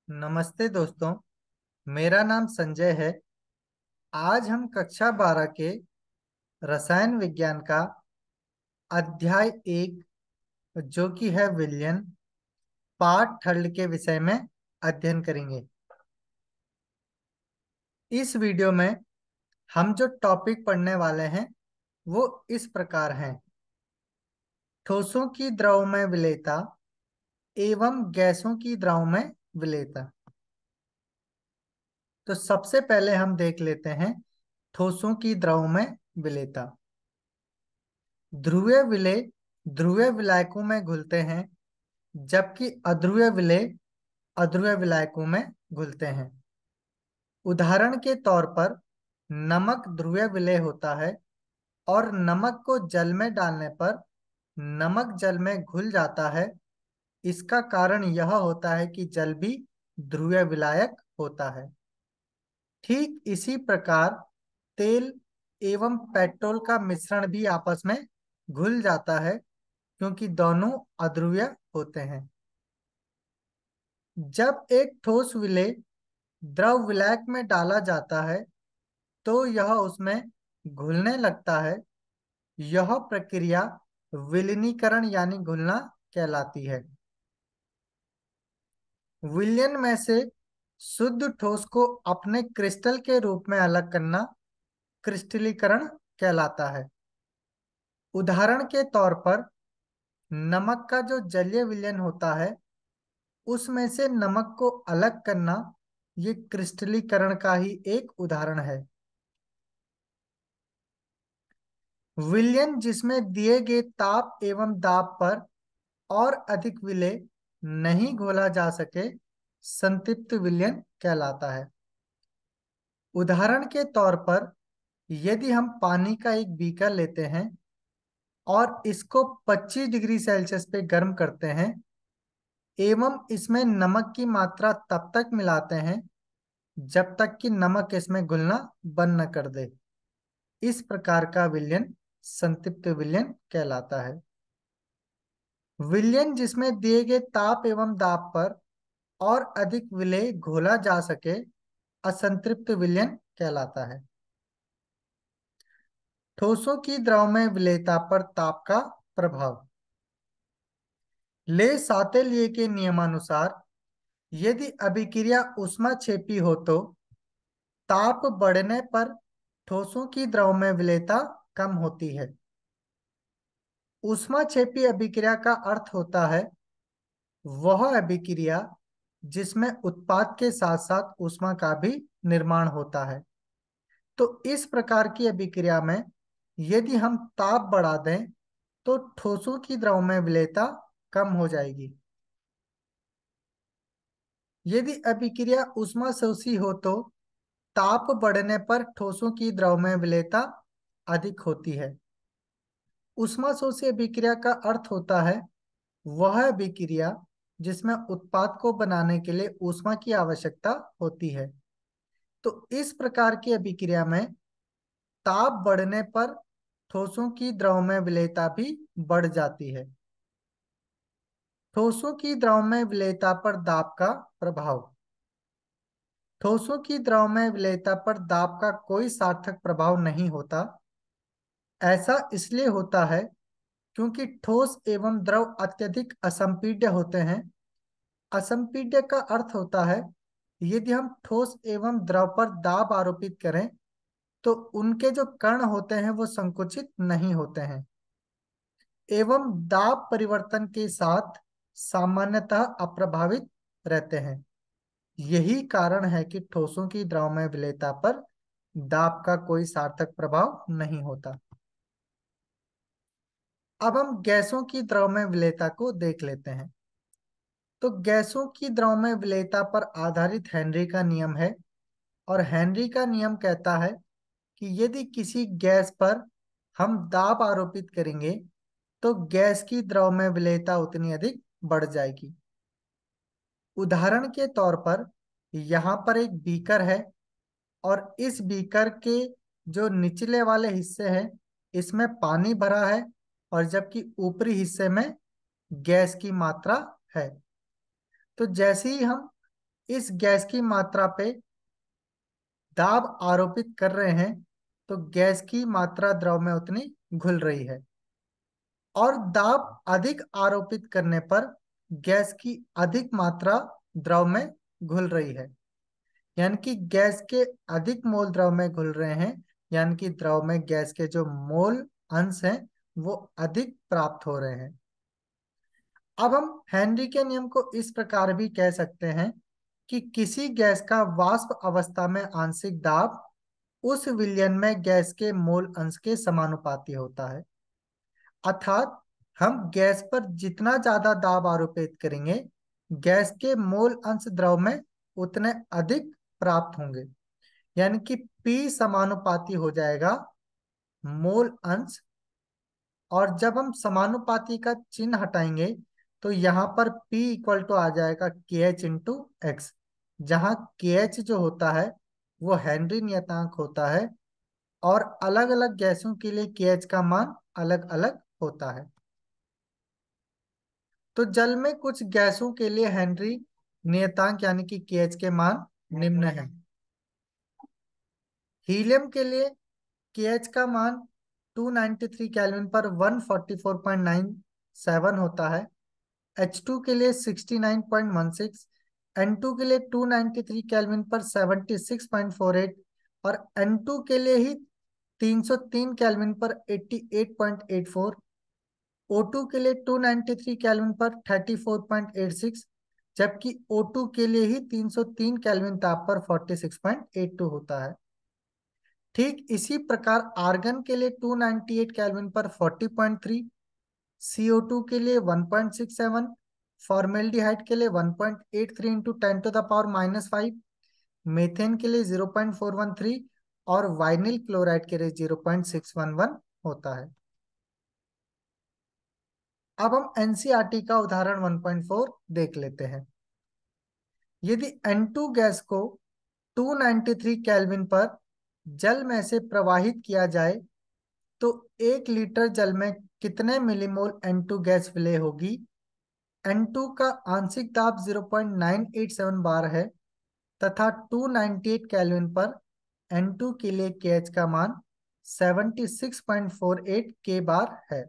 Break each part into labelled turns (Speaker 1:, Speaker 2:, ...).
Speaker 1: नमस्ते दोस्तों। मेरा नाम संजय है। आज हम कक्षा 12 के रसायन विज्ञान का अध्याय 1 जो कि है विलयन, पार्ट थर्ड के विषय में अध्ययन करेंगे। इस वीडियो में हम जो टॉपिक पढ़ने वाले हैं वो इस प्रकार हैं: ठोसों की द्रव में विलेयता एवं गैसों की द्रव में विलेयता। तो सबसे पहले हम देख लेते हैं ठोसों की द्रव में विलेयता। ध्रुवीय विलेय ध्रुवीय विलायकों में घुलते हैं, जबकि अध्रुवीय विलेय अध्रुवीय विलायकों में घुलते हैं। उदाहरण के तौर पर नमक ध्रुवीय विलेय होता है और नमक को जल में डालने पर नमक जल में घुल जाता है। इसका कारण यह होता है कि जल भी ध्रुवीय विलायक होता है। ठीक इसी प्रकार तेल एवं पेट्रोल का मिश्रण भी आपस में घुल जाता है, क्योंकि दोनों अध्रुवीय होते हैं। जब एक ठोस विलेय द्रव विलायक में डाला जाता है तो यह उसमें घुलने लगता है। यह प्रक्रिया विलीनीकरण यानी घुलना कहलाती है। विलयन में से शुद्ध ठोस को अपने क्रिस्टल के रूप में अलग करना क्रिस्टलीकरण कहलाता है। उदाहरण के तौर पर नमक का जो जलीय विलयन होता है उसमें से नमक को अलग करना, ये क्रिस्टलीकरण का ही एक उदाहरण है। विलयन जिसमें दिए गए ताप एवं दाब पर और अधिक विलेय नहीं घोला जा सके संतृप्त विलयन कहलाता है। उदाहरण के तौर पर यदि हम पानी का एक बीकर लेते हैं और इसको 25 डिग्री सेल्सियस पे गर्म करते हैं एवं इसमें नमक की मात्रा तब तक मिलाते हैं जब तक कि नमक इसमें घुलना बंद न कर दे, इस प्रकार का विलयन संतृप्त विलयन कहलाता है। विलयन जिसमें दिए गए ताप एवं दाब पर और अधिक विलेय घोला जा सके असंतृप्त विलयन कहलाता है। ठोसों की द्रव में विलेयता पर ताप का प्रभाव। ले सातेलिए के नियमानुसार यदि अभिक्रिया ऊष्माक्षेपी हो तो ताप बढ़ने पर ठोसों की द्रव में विलेयता कम होती है। ऊष्माक्षेपी अभिक्रिया का अर्थ होता है वह अभिक्रिया जिसमें उत्पाद के साथ साथ ऊष्मा का भी निर्माण होता है। तो इस प्रकार की अभिक्रिया में यदि हम ताप बढ़ा दें तो ठोसों की द्रव में विलेयता कम हो जाएगी। यदि अभिक्रिया ऊष्मा शोषी हो तो ताप बढ़ने पर ठोसों की द्रव में विलेयता अधिक होती है। ऊष्मा शोषी अभिक्रिया का अर्थ होता है वह अभिक्रिया जिसमें उत्पाद को बनाने के लिए ऊष्मा की आवश्यकता होती है। तो इस प्रकार की अभिक्रिया में ताप बढ़ने पर ठोसों की द्रव में विलेयता भी बढ़ जाती है। ठोसों की द्रव में विलेयता पर दाब का प्रभाव। ठोसों की द्रव में विलेयता पर दाब का कोई सार्थक प्रभाव नहीं होता। ऐसा इसलिए होता है क्योंकि ठोस एवं द्रव अत्यधिक असंपीड्य होते हैं। असंपीड्य का अर्थ होता है यदि हम ठोस एवं द्रव पर दाब आरोपित करें तो उनके जो कण होते हैं वो संकुचित नहीं होते हैं एवं दाब परिवर्तन के साथ सामान्यतः अप्रभावित रहते हैं। यही कारण है कि ठोसों की द्रव में विलेयता पर दाब का कोई सार्थक प्रभाव नहीं होता। अब हम गैसों की द्रव में विलेयता को देख लेते हैं। तो गैसों की द्रव में विलेयता पर आधारित हेनरी का नियम है और हेनरी का नियम कहता है कि यदि किसी गैस पर हम दाब आरोपित करेंगे तो गैस की द्रव में विलेयता उतनी अधिक बढ़ जाएगी। उदाहरण के तौर पर यहाँ पर एक बीकर है और इस बीकर के जो निचले वाले हिस्से हैं इसमें पानी भरा है और जबकि ऊपरी हिस्से में गैस की मात्रा है। तो जैसे ही हम इस गैस की मात्रा पे दाब आरोपित कर रहे हैं तो गैस की मात्रा द्रव में उतनी घुल रही है। और दाब अधिक आरोपित करने पर गैस की अधिक मात्रा द्रव में घुल रही है। यानी कि गैस के अधिक मोल द्रव में घुल रहे हैं, यानी कि द्रव में गैस के जो मोल अंश हैं वो अधिक प्राप्त हो रहे हैं। अब हम हेनरी के नियम को इस प्रकार भी कह सकते हैं कि किसी गैस का वाष्प अवस्था में आंशिक दाब उस विलयन में गैस के मोल अंश के समानुपाती होता है। अर्थात हम गैस पर जितना ज्यादा दाब आरोपित करेंगे, गैस के मोल अंश द्रव में उतने अधिक प्राप्त होंगे। यानी कि P समानुपाती हो जाएगा मोल अंश। और जब हम समानुपाती का चिन्ह हटाएंगे तो यहाँ पर P इक्वल टू आ जाएगा KH इंटू एक्स, जहाँ KH जो होता है वो हेनरी नियतांक होता है और अलग अलग गैसों के लिए KH का मान अलग अलग होता है। तो जल में कुछ गैसों के लिए हेनरी नियतांक यानी कि KH के मान निम्न है। हीलियम के लिए KH का मान 293 केल्विन पर 144.97 होता है। H2 के लिए 69.16, N2 के लिए 293 केल्विन पर 76.48 और N2 के लिए ही 303 केल्विन पर 88.84, O2 के लिए 293 केल्विन पर 34.86, जबकि O2 के लिए ही 303 केल्विन ताप पर 46.82 होता है। ठीक इसी प्रकार आर्गन के लिए 298 केल्विन पर 40.3, CO2 के लिए 1.67, फॉर्मेल्डिहाइड के लिए 1.83 इंटू 10⁻⁻5, मीथेन के लिए 0.413 और वाइनिल क्लोराइड के लिए 0.611 होता है। अब हम एनसीईआरटी का उदाहरण 1.4 देख लेते हैं। यदि N2 गैस को 293 केल्विन पर जल में से प्रवाहित किया जाए तो 1 लीटर जल में कितने मिलीमोल N2 गैस विलय होगी। N2 का आंशिक दाब 0.987 बार है तथा 298 केल्विन पर N2 के लिए KH का मान 76.48 के बार है।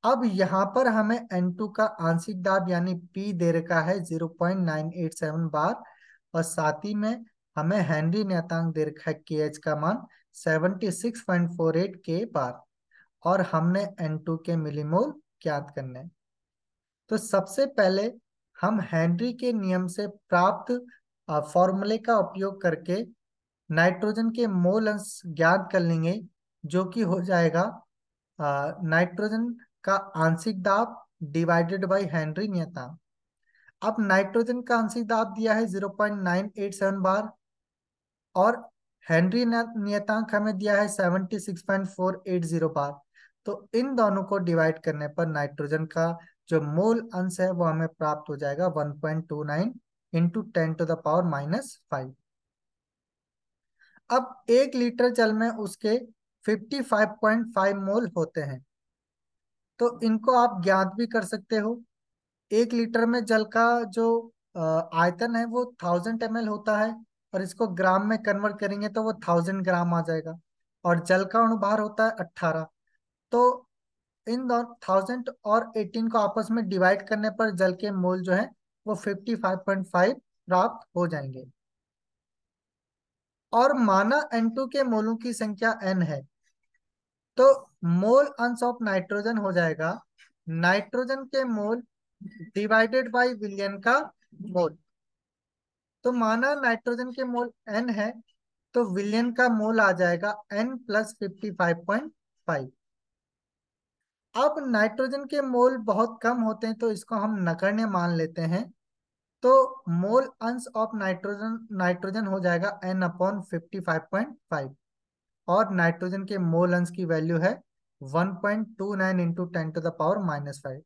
Speaker 1: अब यहाँ पर हमें N2 का आंशिक दाब यानी P दे रखा है 0.987 बार और साथ ही में हमें हेनरी नियतांक दे रखा है KH का मान 76.48 के बार और हमने N2 के मिलीमोल ज्ञात करने हैं। तो सबसे पहले हम हेनरी के नियम से प्राप्त फॉर्मूले का उपयोग करके नाइट्रोजन के मोल अंश ज्ञात कर लेंगे, जो कि हो जाएगा नाइट्रोजन का आंशिक दाब डिवाइडेड बाय हेनरी नियतांक। अब नाइट्रोजन का आंशिक दाब दिया है 0.987 बार और हेनरी नियतांक हमें दिया है 76.480 बार। तो इन दोनों को डिवाइड करने पर नाइट्रोजन का जो मोल अंश है वो हमें प्राप्त हो जाएगा 1.29 इंटू 10⁻⁻5। अब 1 लीटर जल में उसके 55.5 मोल होते हैं, तो इनको आप ज्ञात भी कर सकते हो। 1 लीटर में जल का जो आयतन है वो 1000 ml होता है और इसको ग्राम में कन्वर्ट करेंगे तो वो 1000 ग्राम आ जाएगा और जल का अणुभार होता है 18। तो इन दोनों 1018 को आपस में डिवाइड करने पर जल के मोल जो है वो 55.5 प्राप्त हो जाएंगे। और माना N2 के मोलों की संख्या n है तो मोल अंश ऑफ नाइट्रोजन हो जाएगा नाइट्रोजन के मोल डिवाइडेड बाय विलयन का मोल। तो माना नाइट्रोजन के मोल n है तो विलयन का मोल आ जाएगा n प्लस 55.5। अब नाइट्रोजन के मोल बहुत कम होते हैं तो इसको हम नगण्य मान लेते हैं। तो मोल अंश ऑफ नाइट्रोजन नाइट्रोजन हो जाएगा n/55.5 और नाइट्रोजन के मोल अंश की वैल्यू है 1.29 इंटू 10⁻⁻5।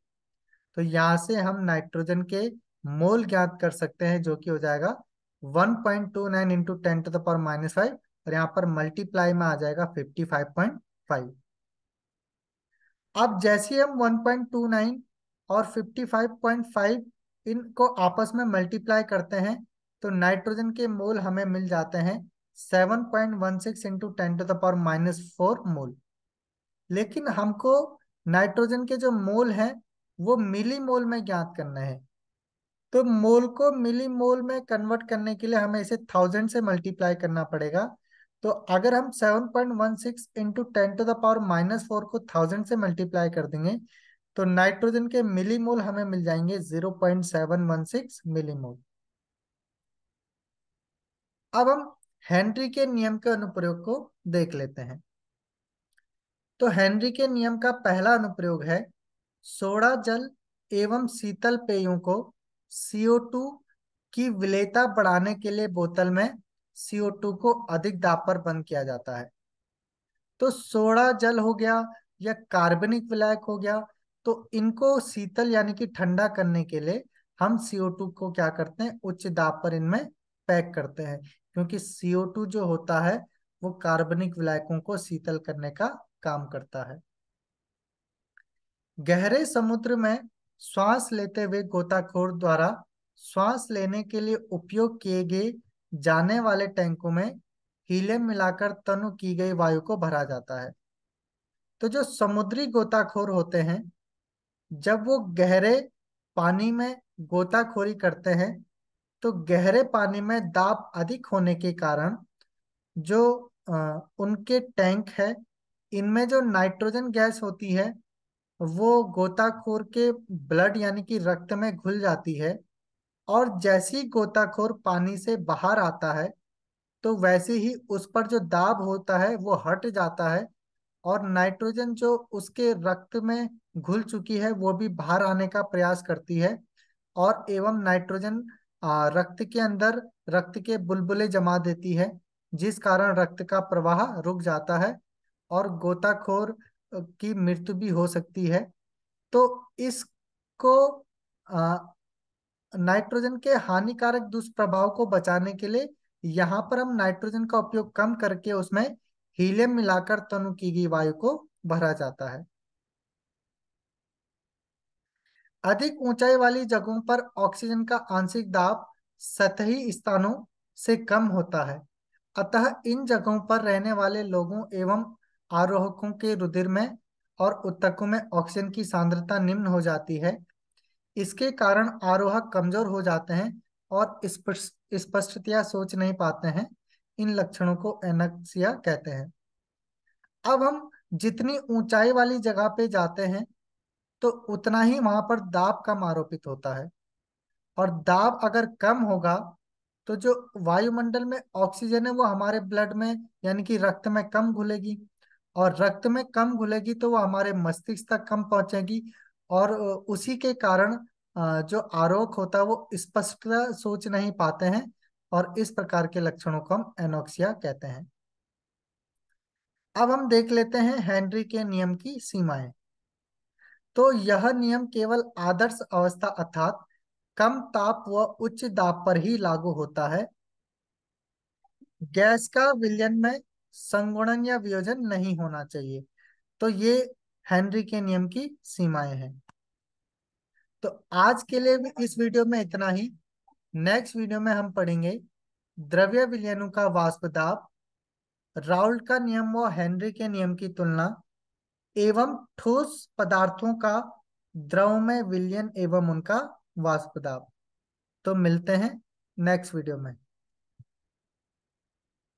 Speaker 1: तो यहाँ से हम नाइट्रोजन के मोल ज्ञात कर सकते हैं, जो कि हो जाएगा 1.29 इंटू 10⁻⁻5 और यहाँ पर मल्टीप्लाई में आ जाएगा 55.5। अब जैसे हम 1.29 और 55.5 इनको आपस में मल्टीप्लाई करते हैं तो नाइट्रोजन के मोल हमें मिल जाते हैं 7.16 इंटू 10⁻⁻⁴ मोल। लेकिन हमको नाइट्रोजन के जो मोल हैं वो मिली मोल में ज्ञात करना है। तो मोल को मिली मोल में कन्वर्ट करने के लिए हमें इसे 1000 से मल्टीप्लाई करना पड़ेगा। तो अगर हम 7.16 इंटू 10⁻⁻⁴ को 1000 से मल्टीप्लाई कर देंगे तो नाइट्रोजन के मिलीमोल हमें मिल जाएंगे 0.716 मिलीमोल। अब हम हेनरी के नियम के अनुप्रयोग को देख लेते हैं। तो हेनरी के नियम का पहला अनुप्रयोग है सोडा जल एवं शीतल पेयों को CO2 की विलेयता बढ़ाने के लिए बोतल में CO2 को अधिक दाब पर बंद किया जाता है। तो सोडा जल हो गया या कार्बनिक विलायक हो गया, तो इनको शीतल यानी कि ठंडा करने के लिए हम CO2 को क्या करते हैं, उच्च दाब पर इनमें पैक करते हैं, क्योंकि CO2 जो होता है वो कार्बनिक विलायकों को शीतल करने का काम करता है। गहरे समुद्र में श्वास लेते हुए गोताखोर द्वारा श्वास लेने के लिए उपयोग किए गए जाने वाले टैंकों में हीलियम मिलाकर तनु की गई वायु को भरा जाता है। तो जो समुद्री गोताखोर होते हैं जब वो गहरे पानी में गोताखोरी करते हैं तो गहरे पानी में दाब अधिक होने के कारण जो उनके टैंक है इनमें जो नाइट्रोजन गैस होती है वो गोताखोर के ब्लड यानी कि रक्त में घुल जाती है। और जैसे ही गोताखोर पानी से बाहर आता है तो वैसे ही उस पर जो दाब होता है वो हट जाता है और नाइट्रोजन जो उसके रक्त में घुल चुकी है वो भी बाहर आने का प्रयास करती है। और एवं नाइट्रोजन रक्त के अंदर रक्त के बुलबुले जमा देती है, जिस कारण रक्त का प्रवाह रुक जाता है और गोताखोर की मृत्यु भी हो सकती है। तो इसको आ, नाइट्रोजन के हानिकारक दुष्प्रभाव को बचाने के लिए यहाँ पर हम नाइट्रोजन का उपयोग कम करके उसमें हीलियम मिलाकर तनु की गई वायु को भरा जाता है। अधिक ऊंचाई वाली जगहों पर ऑक्सीजन का आंशिक दाब सतही स्थानों से कम होता है, अतः इन जगहों पर रहने वाले लोगों एवं आरोहकों के रुधिर में और ऊतकों में ऑक्सीजन की सांद्रता निम्न हो जाती है। इसके कारण आरोहक कमजोर हो जाते हैं और स्पष्टतया सोच नहीं पाते हैं। इन लक्षणों को एनक्सिया कहते हैं। अब हम जितनी ऊंचाई वाली जगह पे जाते हैं तो उतना ही वहां पर दाब कम आरोपित होता है, और दाब अगर कम होगा तो जो वायुमंडल में ऑक्सीजन है वो हमारे ब्लड में यानी कि रक्त में कम घुलेगी, और रक्त में कम घुलेगी तो वो हमारे मस्तिष्क तक कम पहुंचेगी। और उसी के कारण जो आरोग होता है वो स्पष्ट सोच नहीं पाते हैं, और इस प्रकार के लक्षणों को हम एनोक्सिया कहते हैं। अब हम देख लेते हैं हेनरी के नियम की सीमाएं। तो यह नियम केवल आदर्श अवस्था अर्थात कम ताप व उच्च दाब पर ही लागू होता है। गैस का विलयन में संगुणन या वियोजन नहीं होना चाहिए। तो ये हेनरी के नियम की सीमाएं हैं। तो आज के लिए भी इस वीडियो में इतना ही। नेक्स्ट वीडियो में हम पढ़ेंगे द्रव्य विलयनों का वाष्प दाब, राउल्ट का नियम व हेनरी के नियम की तुलना, एवं ठोस पदार्थों का द्रव में विलयन एवं उनका वाष्प दाब। तो मिलते हैं नेक्स्ट वीडियो में।